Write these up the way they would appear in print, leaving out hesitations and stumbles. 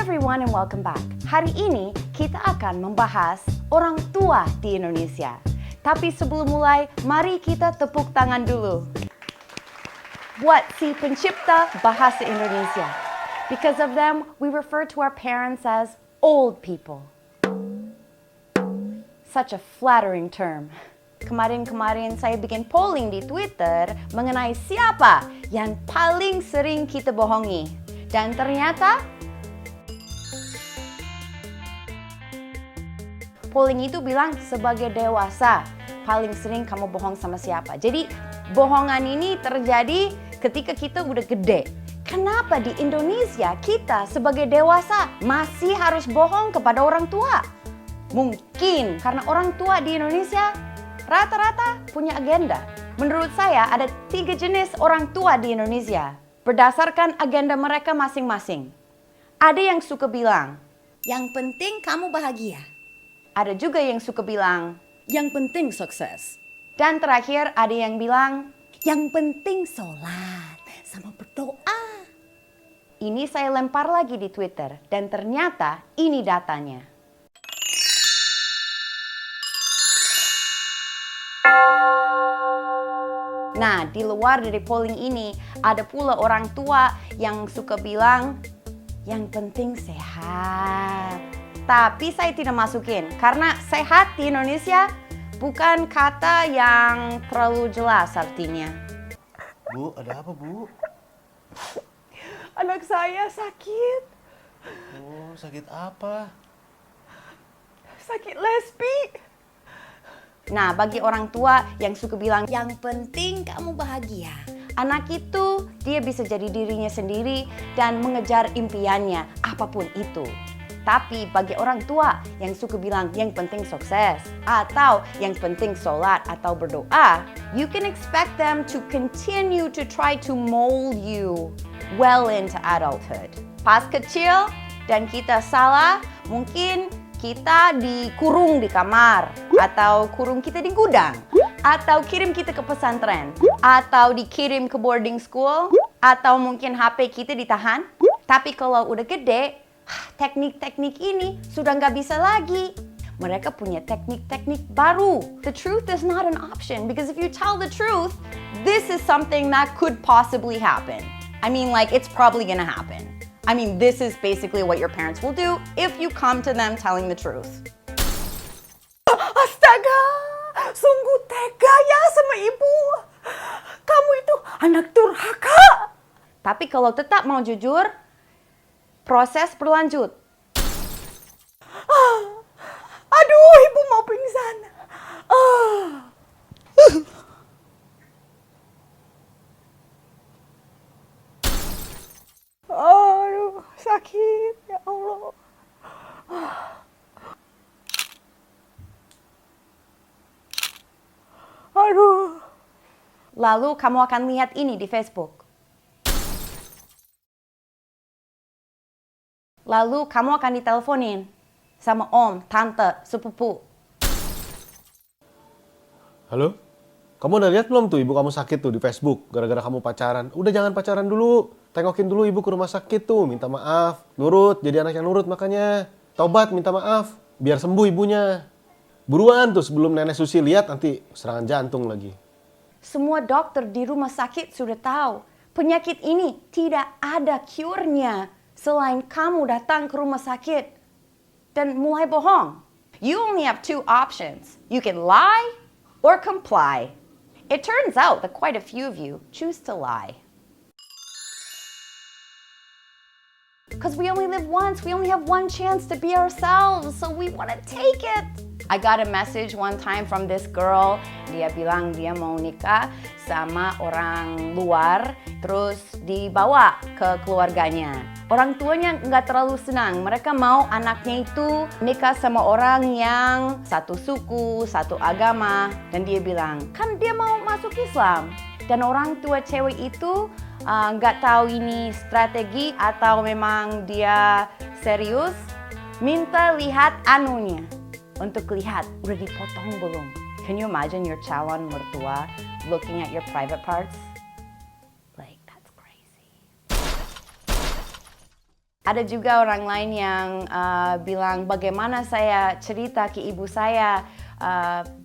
everyone and welcome back. Hari ini kita akan membahas orang tua di Indonesia. Tapi sebelum mulai, mari kita tepuk tangan dulu buat si pencipta bahasa Indonesia. Because of them, we refer to our parents as old people. Such a flattering term. Kemarin-kemarin saya bikin polling di Twitter mengenai siapa yang paling sering kita bohongi. Dan ternyata polling itu bilang sebagai dewasa paling sering kamu bohong sama siapa. Jadi bohongan ini terjadi ketika kita udah gede. Kenapa di Indonesia kita sebagai dewasa masih harus bohong kepada orang tua? Mungkin karena orang tua di Indonesia rata-rata punya agenda. Menurut saya ada 3 jenis orang tua di Indonesia berdasarkan agenda mereka masing-masing. Ada yang suka bilang, yang penting kamu bahagia. Ada juga yang suka bilang, yang penting sukses. Dan terakhir ada yang bilang, yang penting sholat sama berdoa. Ini saya lempar lagi di Twitter dan ternyata ini datanya. Nah, di luar dari polling ini ada pula orang tua yang suka bilang, yang penting sehat. Tapi saya tidak masukin karena sehat di Indonesia bukan kata yang terlalu jelas artinya. Bu, ada apa, Bu? Anak saya sakit. Oh, sakit apa? Sakit lesbi. Nah, bagi orang tua yang suka bilang, yang penting kamu bahagia. Anak itu, dia bisa jadi dirinya sendiri dan mengejar impiannya, apapun itu. Tapi bagi orang tua yang suka bilang yang penting sukses atau yang penting sholat atau berdoa, you can expect them to continue to try to mold you well into adulthood. Pas kecil dan kita salah, mungkin kita dikurung di kamar atau kurung kita di gudang atau kirim kita ke pesantren atau dikirim ke boarding school atau mungkin HP kita ditahan. Tapi kalau udah gede, teknik-teknik ini sudah nggak bisa lagi. Mereka punya teknik-teknik baru. The truth is not an option because if you tell the truth, this is something that could possibly happen. I mean, like, it's probably gonna happen. I mean, this is basically what your parents will do if you come to them telling the truth. Astaga, sungguh tega ya sama ibu. Kamu itu anak durhaka. Tapi kalau tetap mau jujur, proses berlanjut. Aduh, ibu mau pingsan. Aduh, sakit ya Allah. Aduh. Lalu kamu akan lihat ini di Facebook. Lalu kamu akan diteleponin sama om, tante, sepupu. Halo? Kamu udah lihat belum tuh ibu kamu sakit tuh di Facebook gara-gara kamu pacaran? Udah jangan pacaran dulu. Tengokin dulu ibu ke rumah sakit tuh, minta maaf. Nurut, jadi anak yang nurut makanya. Tobat, minta maaf, biar sembuh ibunya. Buruan tuh sebelum nenek Susi lihat nanti serangan jantung lagi. Semua dokter di rumah sakit sudah tahu, penyakit ini tidak ada cure-nya selain kamu datang ke rumah sakit dan mulai bohong. You only have 2 options. You can lie or comply. It turns out that quite a few of you choose to lie. Because we only live once, we only have one chance to be ourselves, so we want to take it. I got a message one time from this girl. Dia bilang dia mau nikah sama orang luar, terus dibawa ke keluarganya. Orang tuanya nggak terlalu senang. Mereka mau anaknya itu nikah sama orang yang satu suku, satu agama. Dan dia bilang, kan dia mau masuk Islam. Dan orang tua cewek itu nggak tahu ini strategi atau memang dia serius. Minta lihat anunya. Untuk lihat, udah dipotong belum? Can you imagine your calon mertua looking at your private parts? Like, that's crazy. Ada juga orang lain yang bilang bagaimana saya cerita ke ibu saya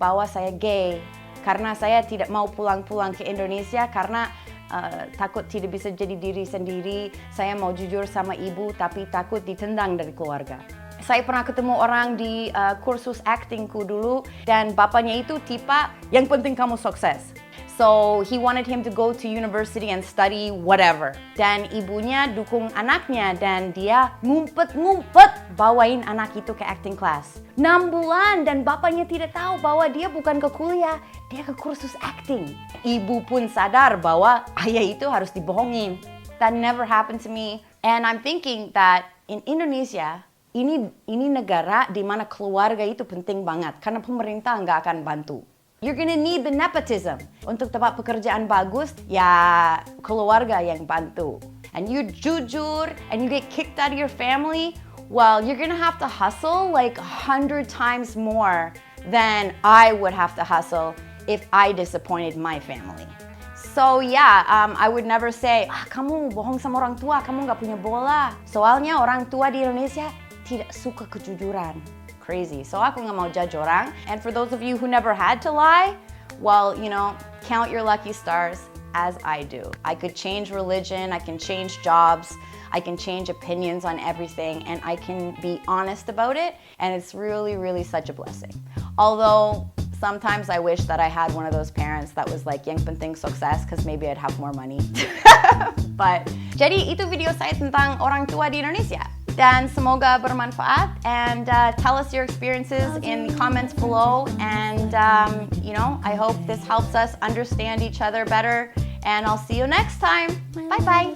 bahwa saya gay. Karena saya tidak mau pulang-pulang ke Indonesia karena takut tidak bisa jadi diri sendiri. Saya mau jujur sama ibu tapi takut ditendang dari keluarga. Saya pernah ketemu orang di kursus aktingku dulu dan bapaknya itu tipe yang penting kamu sukses. So he wanted him to go to university and study whatever. Dan ibunya dukung anaknya dan dia ngumpet-ngumpet bawain anak itu ke acting class. 6 bulan dan bapaknya tidak tahu bahwa dia bukan ke kuliah, dia ke kursus acting. Ibu pun sadar bahwa ayah itu harus dibohongin. That never happened to me. And I'm thinking that in Indonesia, ini negara di mana keluarga itu penting banget karena pemerintah nggak akan bantu. You're gonna need the nepotism. Untuk dapat pekerjaan bagus, ya keluarga yang bantu. And you jujur and you get kicked out of your family, well, you're gonna have to hustle like 100 times more than I would have to hustle if I disappointed my family. So yeah, I would never say, kamu bohong sama orang tua, kamu nggak punya bola. Soalnya orang tua di Indonesia tidak suka kejujuran. Crazy. So aku nggak mau judge orang. And for those of you who never had to lie, well, you know, count your lucky stars as I do. I could change religion, I can change jobs, I can change opinions on everything, and I can be honest about it, and it's really, really such a blessing. Although, sometimes I wish that I had one of those parents that was like, yang penting sukses, because maybe I'd have more money. But, jadi itu video saya tentang orang tua di Indonesia. Dan semoga bermanfaat, and tell us your experiences in the comments below, and you know, I hope this helps us understand each other better, and I'll see you next time. Bye bye.